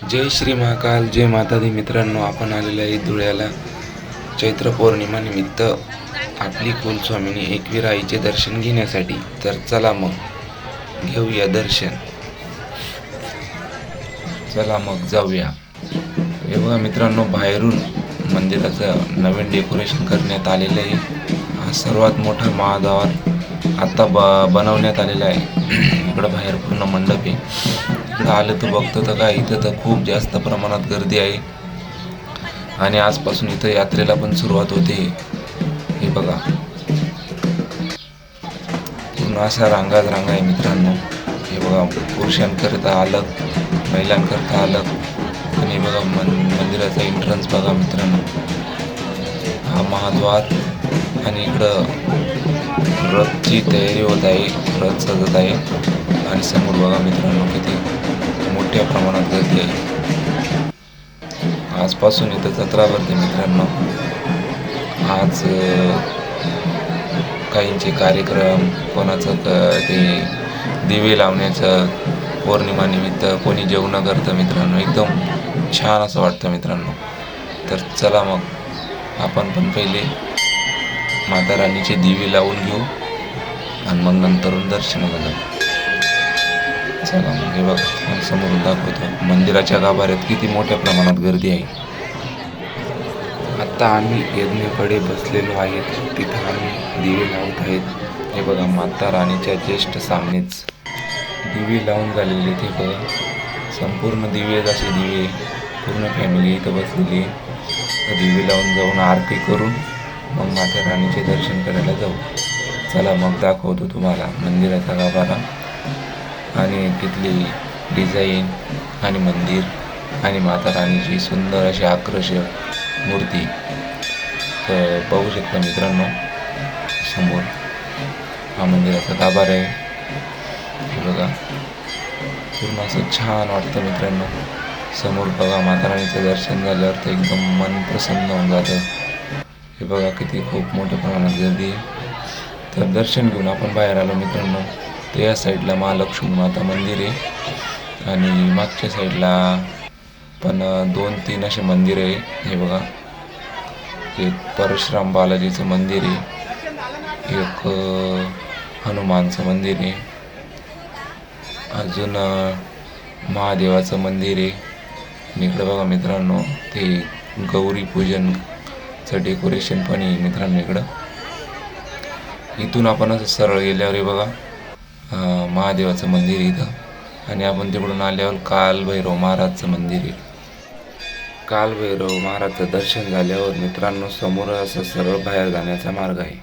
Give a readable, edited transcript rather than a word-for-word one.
जय श्री महाकाल, जय माता दी. मित्रांनो, आपण आलेले आहे धुळ्याला चैत्र पौर्णिमा निमित्त आपली कुलस्वामिनी एकवीर आईचे दर्शन घेण्यासाठी. तर चला मग घेऊया दर्शन. चला मग जाऊया. हे बघा मित्रांनो, बाहेरून मंदिराचं नवीन डेकोरेशन करण्यात आलेलं आहे. हा सर्वात मोठा महाद्वार आता बनवण्यात आलेला आहे. इकडं बाहेर पूर्ण मंडप आहे. इकडं आलं तर बघतो तर काय, इथं तर खूप जास्त प्रमाणात गर्दी आहे आणि आजपासून इथं यात्रेला पण सुरुवात होते. हे बघा, पूर्ण अशा रांगाच रांगा आहे मित्रांनो. हे बघा, पुरुषांकरता अलग, महिलांकरता अलग. आणि बघा मंदिराचा एंट्रन्स बघा मित्रांनो, हा महाद्वार. आणि इकडं रथची तयारी होत आहे, रथ सजत आहे. आणि समोर बघा मित्रांनो, किती मोठ्या प्रमाणात गर्दी आहे. आजपासून इथं जत्रा भरते मित्रांनो. आज काहींचे कार्यक्रम, कोणाचं ते दिवे लावण्याचं पौर्णिमा निमित्त, कोणी जेवणं करतं मित्रांनो. एकदम छान असं वाटतं मित्रांनो. तर चला मग आपण पण पहिले माता राणीचे दिवे लावून घेऊ आणि मग नंतरून दर्शनाला जाऊ. चला मग. हे बघा, समोरून दाखवतो मंदिराच्या गाभाऱ्यात किती मोठ्या प्रमाणात गर्दी आहे. आता आम्ही यज्ञकडे बसलेलो आहेत, तिथं आम्ही दिवे लावत आहेत. हे बघा, माता राणीच्या ज्येष्ठ सामनेच दिवे लावून झालेले. ते बघा, संपूर्ण दिवे, असे दिवे, पूर्ण फॅमिली इथं बसलेली. दिवे लावून जाऊन आरती करून मग माता राणीचे दर्शन करायला जाऊ. चला मग दाखवतो तुम्हाला मंदिराचा गाभारा आणि तिथली डिझाईन आणि मंदिर आणि माता राणीची सुंदर अशी आकर्षक मूर्ती. तर पाहू शकता मित्रांनो, समोर हा मंदिराचा गाभारा आहे. हे बघा, पूर्ण असं छान वाटतं मित्रांनो. समोर बघा, माता राणीचं दर्शन झाल्यावर तर एकदम मन प्रसन्न होऊन जातं. हे बघा, किती खूप मोठ्या प्रमाणात गर्दी आहे. तर दर्शन घेऊन आपण बाहेर आलो मित्रांनो. तर या साईडला महालक्ष्मी माता मंदिर आहे आणि मागच्या साईडला पण 2-3 असे मंदिर आहे. हे बघा, एक परशुराम बालाजीचं मंदिर आहे, एक हनुमानचं मंदिर आहे, अजून महादेवाचं मंदिर आहे. आणि इकडं बघा मित्रांनो, ते गौरी पूजनचं डेकोरेशन पण आहे मित्रांनो इकडं. इथून आपण असं सरळ गेल्यावर हे बघा, महादेवाचं मंदिर इथं. आणि आपण तिकडून आल्यावर कालभैरव महाराजचं मंदिर आहे. कालभैरव महाराजचं दर्शन झाल्यावर मित्रांनो, समोर असं सरळ बाहेर जाण्याचा मार्ग आहे.